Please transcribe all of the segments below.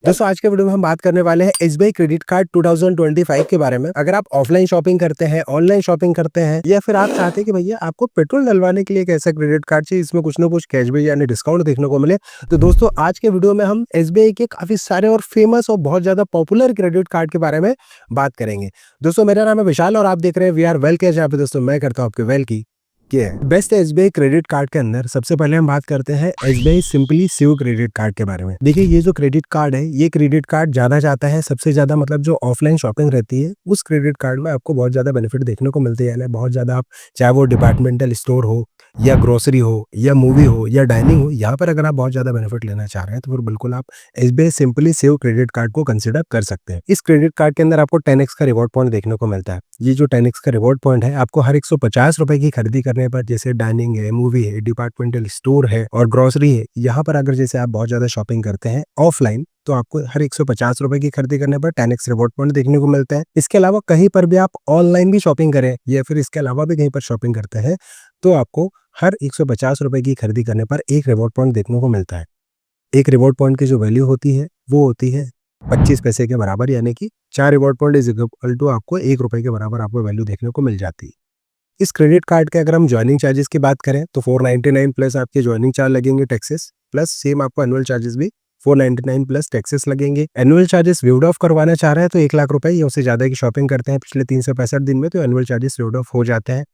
दोस्तों आज के वीडियो में हम बात करने वाले हैं एसबीआई क्रेडिट कार्ड 2025 के बारे में। अगर आप ऑफलाइन शॉपिंग करते हैं, ऑनलाइन शॉपिंग करते हैं या फिर आप चाहते हैं कि भैया आपको पेट्रोल डलवाने के लिए एक ऐसा क्रेडिट कार्ड चाहिए इसमें कुछ ना कुछ कैशबैक यानी डिस्काउंट देखने को मिले, तो दोस्तों आज के वीडियो में हम एसबीआई के काफी सारे और फेमस और बहुत ज्यादा पॉपुलर क्रेडिट कार्ड के बारे में बात करेंगे। दोस्तों मेरा नाम है विशाल और आप देख रहे हैं वी आर वेल कैश, जहाँ पे दोस्तों मैं करता हूँ आपके वेल की बेस्ट एसबीआई क्रेडिट कार्ड के अंदर सबसे पहले हम बात करते हैं SBI simply save credit card के बारे में। देखिए ये जो क्रेडिट कार्ड है, ये क्रेडिट कार्ड जाना जाता है सबसे ज्यादा मतलब जो ऑफलाइन शॉपिंग रहती है उस क्रेडिट कार्ड में आपको बहुत ज्यादा बेनिफिट देखने को मिलते हैं। यानी बहुत ज्यादा आप चाहे वो डिपार्टमेंटल स्टोर हो या ग्रोसरी हो या मूवी हो या डाइनिंग हो, यहाँ पर अगर आप बहुत ज्यादा बेनिफिट लेना चाह रहे हैं तो फिर बिल्कुल आप SBI simply save credit card को कंसिडर कर सकते हैं। इस क्रेडिट कार्ड के अंदर आपको 10x का रिवॉर्ड पॉइंट देखने को मिलता है। ये जो 10x का रिवॉर्ड पॉइंट है आपको हर 150 रुपए की खरीदी करने पर, जैसे डाइनिंग है, मूवी है, डिपार्टमेंटल स्टोर है और ग्रोसरी है, यहाँ पर अगर जैसे आप बहुत ज्यादा शॉपिंग करते हैं ऑफलाइन तो आपको हर 150 रुपए की खरीदी करने पर 10x रिवॉर्ड पॉइंट देखने को मिलता है। इसके अलावा कहीं पर भी आप ऑनलाइन भी शॉपिंग करें या फिर इसके अलावा भी कहीं पर शॉपिंग करते हैं तो आपको हर 150 रुपए की खरीदी करने पर एक रिवॉर्ड पॉइंट देखने को मिलता है। एक रिवॉर्ड पॉइंट की जो वैल्यू होती है वो होती है 25 पैसे के बराबर, यानी कि 4 reward point is equal to आपको 1 रुपए के बराबर आपको वैल्यू देखने को मिल जाती है। इस क्रेडिट कार्ड के अगर हम ज्वाइनिंग चार्जेस की बात करें तो 499 प्लस आपके ज्वाइनिंग चार्ज लगेंगे टैक्सेस, प्लस सेम आपको एनुअल चार्जेस भी 499 प्लस टैक्सेस लगेंगे। एनुअल चार्जेस वेव्ड ऑफ करवाना चाह रहे हैं तो 1 लाख रुपए या उससे ज्यादा की शॉपिंग करते हैं पिछले 365 दिन में तो एनुअल चार्जेस वेव्ड ऑफ हो जाते हैं।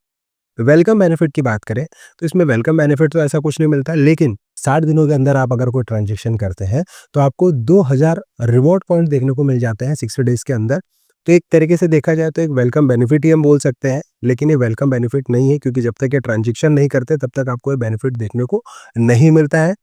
वेलकम बेनिफिट की बात करें तो इसमें वेलकम बेनिफिट तो ऐसा कुछ नहीं मिलता, लेकिन 60 दिनों के अंदर आप अगर कोई ट्रांजेक्शन करते हैं तो आपको 2000 रिवॉर्ड पॉइंट देखने को मिल जाते हैं 60 डेज के अंदर। तो एक तरीके से देखा जाए तो एक वेलकम बेनिफिट ही हम बोल सकते हैं, लेकिन ये वेलकम बेनिफिट नहीं है क्योंकि जब तक ये ट्रांजेक्शन नहीं करते तब तक आपको ये बेनिफिट देखने को नहीं मिलता है।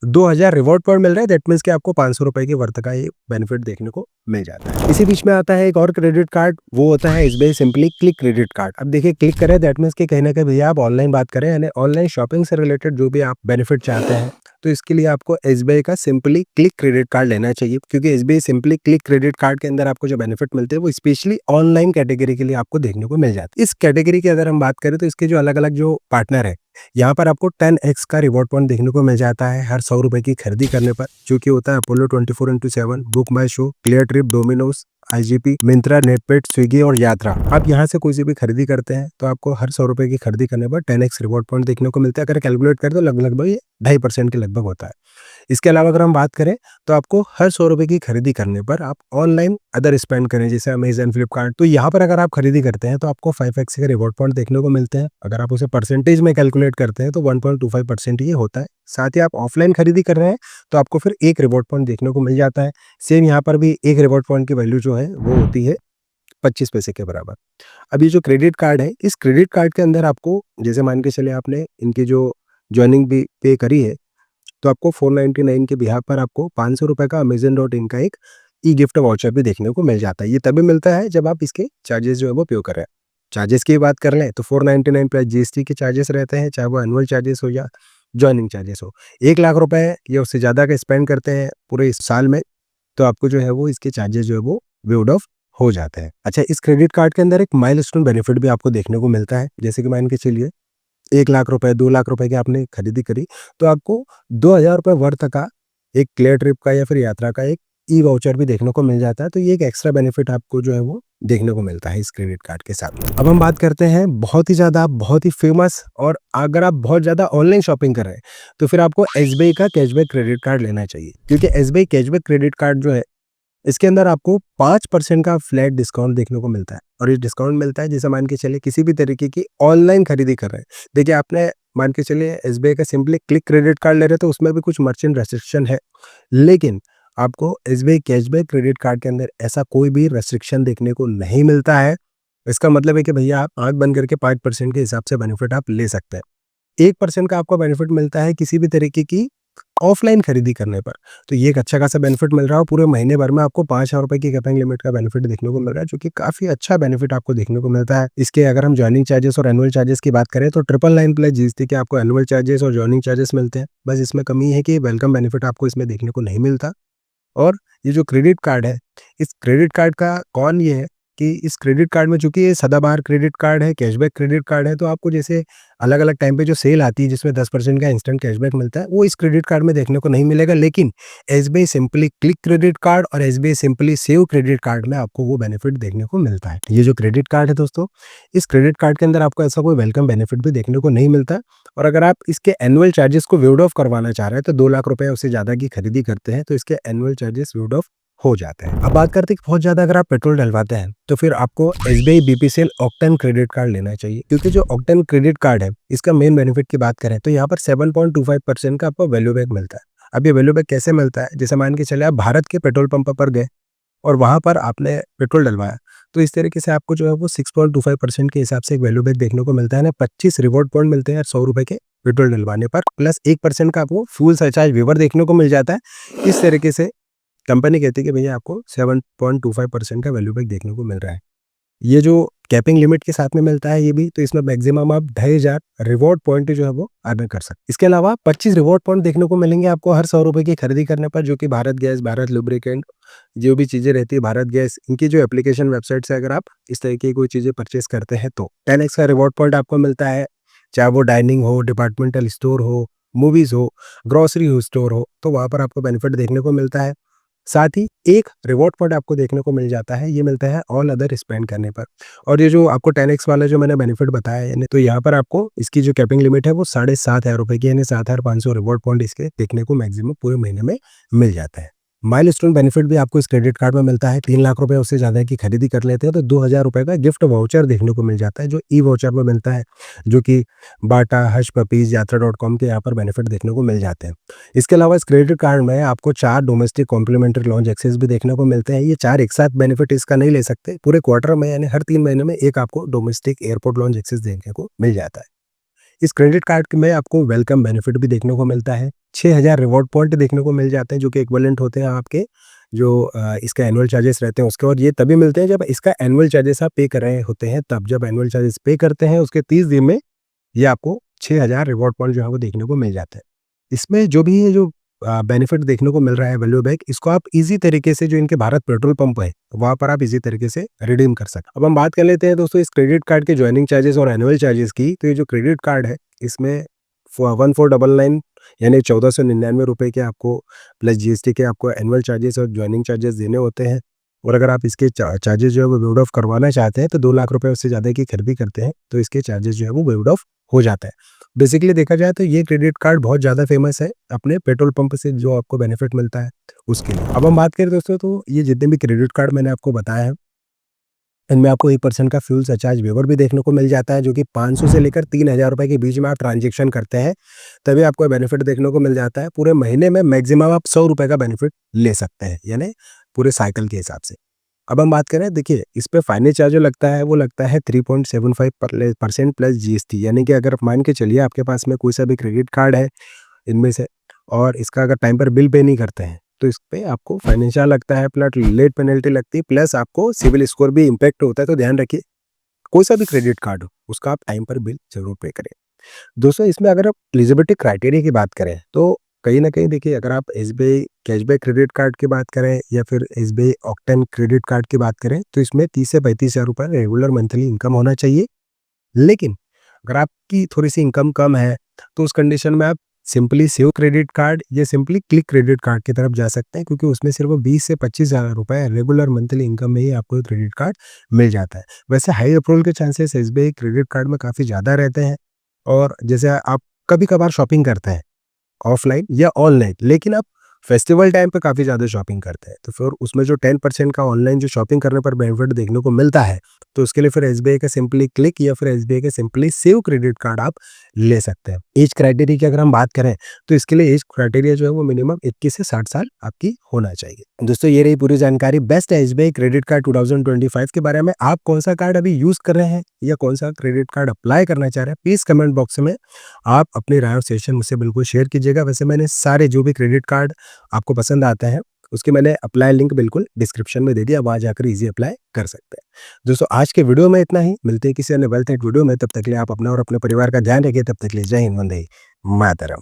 2000 रिवॉर्ड पॉइंट मिल रहा है, दैट मीन्स कि आपको 500 रुपए के वर्थ का ये बेनिफिट देखने को मिल जाता है। इसी बीच में आता है एक और क्रेडिट कार्ड, वो होता है SBI simply click credit card. अब देखिए क्लिक करें दैट मीन्स कि कहीं ना कहीं भैया आप ऑनलाइन बात करें यानी ऑनलाइन शॉपिंग से रिलेटेड जो भी आप बेनिफिट चाहते हैं तो इसके लिए आपको एसबीआई का सिंपली क्लिक क्रेडिट कार्ड लेना चाहिए, क्योंकि SBI simply click credit card के अंदर आपको जो बेनिफिट मिलते हैं वो स्पेशली ऑनलाइन कैटेगरी के लिए आपको देखने को मिल जाती है। इस कैटेगरी की अगर हम बात करें तो इसके जो अलग अलग जो पार्टनर है, यहाँ पर आपको 10x का रिवॉर्ड पॉइंट देखने को मिल जाता है हर 100 रुपए की खरीदी करने पर, जो कि होता है Apollo 24x7, book my show, clear trip, Domino's, IGP, Myntra, नेटपेट, स्विगी और यात्रा। आप यहाँ से कोई सी भी खरीदी करते हैं तो आपको हर 100 रुपए की खरीदी करने पर 10x रिवॉर्ड पॉइंट देखने को मिलता है। अगर कैलकुलेट करें तो लगभग ये 2.5% के लगभग होता है। इसके अलावा अगर हम बात करें तो आपको हर 100 रुपए की खरीदी करने पर आप ऑनलाइन अदर स्पेंड करें जैसे अमेजन, फ्लिपकार्ट, तो यहाँ पर अगर आप खरीदी करते हैं तो आपको 5x के रिवॉर्ड पॉइंट देखने को मिलते हैं। अगर आप उसे परसेंटेज में कैलकुलेट करते हैं तो 1.25% ये होता है। साथ ही आप ऑफलाइन खरीदी कर रहे हैं तो आपको फिर एक रिवॉर्ड पॉइंट देखने को मिल जाता है। सेम यहाँ पर भी एक रिवॉर्ड पॉइंट की वैल्यू जो है वो होती है 25 पैसे के बराबर। अब ये जो क्रेडिट कार्ड है, इस क्रेडिट कार्ड के अंदर आपको जैसे मान के चले आपने इनकी जो ज्वाइनिंग भी पे करी है तो आपको 499 के बिहार पर आपको 500 रुपए का Amazon.in का एक ई गिफ्ट वाउचर भी देखने को मिल जाता है। ये तभी मिलता है जब आप इसके चार्जेस जो है वो पे कर रहे हैं। चार्जेस की बात कर लें तो 499 प्लस जीएसटी के चार्जेस रहते हैं, चाहे वो एनुअल चार्जेस हो या ज्वाइनिंग चार्जेस हो। 1 लाख रुपए या उससे ज़्यादा का स्पेंड करते हैं पूरे इस साल में तो आपको जो है वो इसके चार्जेस जो है वो वेव्ड ऑफ हो जाते हैं। अच्छा, इस क्रेडिट कार्ड के अंदर एक माइलस्टोन बेनिफिट भी आपको देखने को मिलता है, जैसे कि मान के चलिए 1 लाख रुपए, 2 लाख रुपए की आपने खरीदी करी तो आपको 2000 रुपए वर्थ का एक क्लियर ट्रिप का या फिर यात्रा का एक ई वाउचर भी देखने को मिल जाता है। तो ये एक एक्स्ट्रा बेनिफिट आपको जो है वो देखने को मिलता है इस क्रेडिट कार्ड के साथ। अब हम बात करते हैं बहुत ही ज़्यादा बहुत ही फेमस, और अगर आप बहुत ज़्यादा ऑनलाइन शॉपिंग कर रहे हैं तो फिर आपको एसबीआई का कैशबैक क्रेडिट कार्ड लेना चाहिए, क्योंकि एसबीआई कैशबैक क्रेडिट कार्ड जो है इसके अंदर आपको 5% का फ्लैट डिस्काउंट देखने को मिलता है। और ये डिस्काउंट मिलता है जैसे मान के चलिए किसी भी तरीके की ऑनलाइन खरीदी कर रहे हैं। देखिए आपने मान के चलिए एसबीआई का सिंपली क्लिक क्रेडिट कार्ड ले रहे हैं तो उसमें भी कुछ मर्चेंट रेस्ट्रिक्शन है, लेकिन आपको एसबीआई कैशबैक क्रेडिट कार्ड के अंदर ऐसा कोई भी रेस्ट्रिक्शन देखने को नहीं मिलता है। इसका मतलब है कि भैया आप आंख बंद करके 5% के हिसाब से बेनिफिट आप ले सकते हैं। 1% का आपको बेनिफिट मिलता है किसी भी तरीके की ऑफलाइन खरीदी करने पर, तो ये एक अच्छा खासा बेनिफिट मिल रहा है। पूरे महीने भर में आपको 5000 रुपए की कैपिंग लिमिट का बेनिफिट देखने को मिल रहा है, जो कि काफी अच्छा बेनिफिट आपको देखने को मिलता है। इसके अगर हम ज्वाइनिंग चार्जेस और एनुअल चार्जेस की बात करें तो 999 प्लस जीएसटी के आपको एनुअल चार्जेस और ज्वाइनिंग चार्जेस मिलते हैं। बस इसमें कमी है कि वेलकम बेनिफिट आपको इसमें देखने को नहीं मिलता। और ये जो क्रेडिट कार्ड है, इस क्रेडिट कार्ड का कौन ये है कि इस क्रेडिट कार्ड में चूँकि ये सदाबहार क्रेडिट कार्ड है, कैशबैक क्रेडिट कार्ड है, तो आपको जैसे अलग-अलग टाइम पे जो सेल आती है जिसमें 10% का इंस्टेंट कैशबैक मिलता है, वो इस क्रेडिट कार्ड में देखने को नहीं मिलेगा। लेकिन SBI simply click credit card और SBI simply save credit card में आपको वो बेनिफिट देखने को मिलता है। ये जो क्रेडिट कार्ड है दोस्तों, इस क्रेडिट कार्ड के अंदर आपको ऐसा कोई वेलकम बेनिफिट भी देखने को नहीं मिलता और अगर आप इसके एनुअल चार्जेस को वेव्ड ऑफ करवाना चाह रहे हैं, तो 2 लाख रुपए उससे ज़्यादा की खरीदी करते हैं, तो इसके एनुअल चार्जेस वेव्ड ऑफ हो जाते हैं। अब बात करते हैं कि बहुत ज़्यादा अगर आप पेट्रोल डलवाते हैं, तो फिर आपको SBI BPCL octane credit card लेना चाहिए, क्योंकि जो ऑक्टेन क्रेडिट कार्ड है, इसका मेन बेनिफिट की बात करें तो यहाँ पर 7.25% का आपको वैल्यू बैक मिलता है। अब ये वैल्यू बैक कैसे मिलता है? जैसे मान के चले आप भारत के पेट्रोल पंप पर गए और वहाँ पर आपने पेट्रोल डलवाया, तो इस तरीके से आपको जो है वो 6.25% के हिसाब से एक वैल्यू बैक देखने को मिलता है ना। 25 रिवॉर्ड पॉइंट मिलते हैं 100 रुपए के पेट्रोल डलवाने पर, प्लस 1% का आपको फ्यूल सरचार्ज वेवर देखने को मिल जाता है। इस तरीके से कंपनी कहती है कि भैया आपको 7.25% का वैल्यू बैक देखने को मिल रहा है। ये जो कैपिंग लिमिट के साथ में मिलता है ये भी, तो इसमें मैक्सिमम आप 2500 रिवॉर्ड पॉइंट जो है वो अर्न कर सकते हैं। इसके अलावा 25 रिवॉर्ड पॉइंट देखने को मिलेंगे आपको हर 100 रुपए की खरीदी करने पर, जो कि भारत गैस, भारत लुब्रिकेंट, जो भी चीज़ें रहती है भारत गैस, इनकी जो एप्लीकेशन वेबसाइट से अगर आप इस तरीके की कोई चीज़ें परचेस करते हैं तो 10x का रिवॉर्ड पॉइंट आपको मिलता है। चाहे वो डाइनिंग हो, डिपार्टमेंटल स्टोर हो, मूवीज़ हो, ग्रोसरी स्टोर हो, तो वहाँ पर आपको बेनिफिट देखने को मिलता है। साथ ही एक रिवॉर्ड पॉइंट आपको देखने को मिल जाता है, ये मिलता है ऑल अदर स्पेंड करने पर। और ये जो आपको 10x वाला जो मैंने बेनिफिट बताया यानी, तो यहाँ पर आपको इसकी जो कैपिंग लिमिट है वो 7,500 रुपए की, यानी 7,500 रिवॉर्ड पॉइंट इसके देखने को मैक्सिमम पूरे महीने में मिल जाता है। माइलस्टोन बेनिफिट भी आपको इस क्रेडिट कार्ड में मिलता है। 3 लाख रुपए उससे ज़्यादा की खरीदी कर लेते हैं तो 2,000 रुपए का गिफ्ट वाउचर देखने को मिल जाता है, जो ई वाउचर में मिलता है, जो कि बाटा, हश पपीज, यात्रा.com के यहाँ पर बेनिफिट देखने को मिल जाते हैं। इसके अलावा इस क्रेडिट कार्ड में आपको 4 डोमेस्टिक कॉम्प्लीमेंट्री लॉन्च एक्सेस भी देखने को मिलते हैं। ये 4 एक साथ बेनिफिट इसका नहीं ले सकते, पूरे क्वार्टर में यानी हर 3 महीने में एक आपको डोमेस्टिक एयरपोर्ट लॉन्च एक्सेस देखने को मिल जाता है। इस क्रेडिट कार्ड में आपको वेलकम बेनिफिट भी देखने को मिलता है। 6,000 रिवॉर्ड पॉइंट देखने को मिल जाते हैं, जो कि इक्विवेलेंट होते हैं आपके जो इसका एनुअल चार्जेस रहते हैं उसके, और ये तभी मिलते हैं जब इसका एनुअल चार्जेस आप पे कर रहे होते हैं तब। जब एनुअल चार्जेस पे करते हैं उसके 30 दिन में ये आपको 6,000 रिवॉर्ड पॉइंट जो है वो देखने को मिल जाता है। इसमें जो भी ये जो बेनिफिट देखने को मिल रहा है वैल्यू बैक, इसको आप इजी तरीके से जो इनके भारत पेट्रोल पंप है वहाँ पर आप इजी तरीके से रिडीम कर सकते हैं। अब हम बात कर लेते हैं दोस्तों इस क्रेडिट कार्ड के ज्वाइनिंग चार्जेस और एनुअल चार्जेस की। तो ये जो क्रेडिट कार्ड है इसमें 1499 यानी 1499 रुपए के आपको प्लस जीएसटी के आपको एनुअल चार्जेस और ज्वाइनिंग चार्जेस देने होते हैं। और अगर आप इसके चार्जेस जो है वो वेव्ड ऑफ करवाना चाहते हैं तो 2 लाख रुपए उससे ज़्यादा की खरीदी करते हैं तो इसके चार्जेस जो है वो वेव्ड ऑफ हो जाता है। बेसिकली देखा जाए तो ये क्रेडिट कार्ड बहुत ज़्यादा फेमस है अपने पेट्रोल पंप से जो आपको बेनिफिट मिलता है उसके लिए। अब हम बात करें दोस्तों तो ये जितने भी क्रेडिट कार्ड मैंने आपको बताया है इनमें आपको 1% का फ्यूल सरचार्ज वेवर भी देखने को मिल जाता है, जो कि 500 से लेकर 3,000 रुपए के बीच में आप ट्रांजैक्शन करते हैं तभी आपको बेनिफिट देखने को मिल जाता है। पूरे महीने में मैक्सिमम आप 100 रुपए का बेनिफिट ले सकते हैं, यानी पूरे साइकिल के हिसाब से। अब हम बात करें, देखिए इस पे फाइनेंस चार्ज जो लगता है वो लगता है 3.75% प्लस जीएसटी, यानी कि अगर मान के चलिए आपके पास में कोई सा भी क्रेडिट कार्ड है इनमें से और इसका अगर टाइम पर बिल पे नहीं करते हैं तो इस पे आपको फाइनेंशियल लगता है, प्लस लेट पेनल्टी लगती है, प्लस आपको सिविल स्कोर भी इम्पैक्ट होता है। तो ध्यान रखिए कोई सा भी क्रेडिट कार्ड हो उसका आप टाइम पर बिल जरूर पे करें। दोस्तों इसमें अगर आप एलिजिबिलिटी क्राइटेरिया की बात करें तो कहीं ना कहीं देखिए, अगर आप एसबीआई कैशबैक क्रेडिट कार्ड की बात करें या फिर एसबीआई ऑक्टेन क्रेडिट कार्ड की बात करें तो इसमें 30 से 35,000 रुपये रेगुलर मंथली इनकम होना चाहिए। लेकिन अगर आपकी थोड़ी सी इनकम कम है तो उस कंडीशन में आप सिंपली सेव क्रेडिट कार्ड या सिंपली क्लिक क्रेडिट कार्ड की तरफ जा सकते हैं, क्योंकि उसमें सिर्फ 20 से 25,000 रुपये रेगुलर मंथली इनकम में ही आपको क्रेडिट कार्ड मिल जाता है। वैसे हाई अप्रूवल के चांसेस एसबीआई क्रेडिट कार्ड में काफ़ी ज़्यादा रहते हैं। और जैसे आप कभी कभार शॉपिंग करते हैं ऑफलाइन या ऑनलाइन, लेकिन आप फेस्टिवल टाइम पे काफ़ी ज़्यादा शॉपिंग करते हैं तो फिर उसमें जो 10% का ऑनलाइन जो शॉपिंग करने पर बेनिफिट देखने को मिलता है तो उसके लिए फिर एसबीआई का सिंपली क्लिक या फिर एसबीआई का सिंपली सेव क्रेडिट कार्ड आप ले सकते हैं। एज क्राइटेरिया की अगर हम बात करें तो इसके लिए एज क्राइटेरिया जो है वो मिनिमम 21 से 60 साल आपकी होना चाहिए। दोस्तों ये रही पूरी जानकारी बेस्ट एसबीआई क्रेडिट कार्ड 2025 के बारे में। आप कौन सा कार्ड अभी यूज कर रहे हैं या कौन सा क्रेडिट कार्ड अप्लाई करना चाह रहे हैं, प्लीज कमेंट बॉक्स में आप अपनी राय और सजेशन मुझसे बिल्कुल शेयर कीजिएगा। वैसे मैंने सारे जो भी क्रेडिट कार्ड आपको पसंद आते हैं उसके मैंने अप्लाई लिंक बिल्कुल डिस्क्रिप्शन में दे दिया, वहां जाकर इजी अप्लाई कर सकते हैं। दोस्तों आज के वीडियो में इतना ही, मिलते हैं किसी अन्य वेल्थ वीडियो में। तब तक के लिए आप अपना और अपने परिवार का ध्यान रखिए। तब तक के लिए जय हिंद, वंदे मातरम।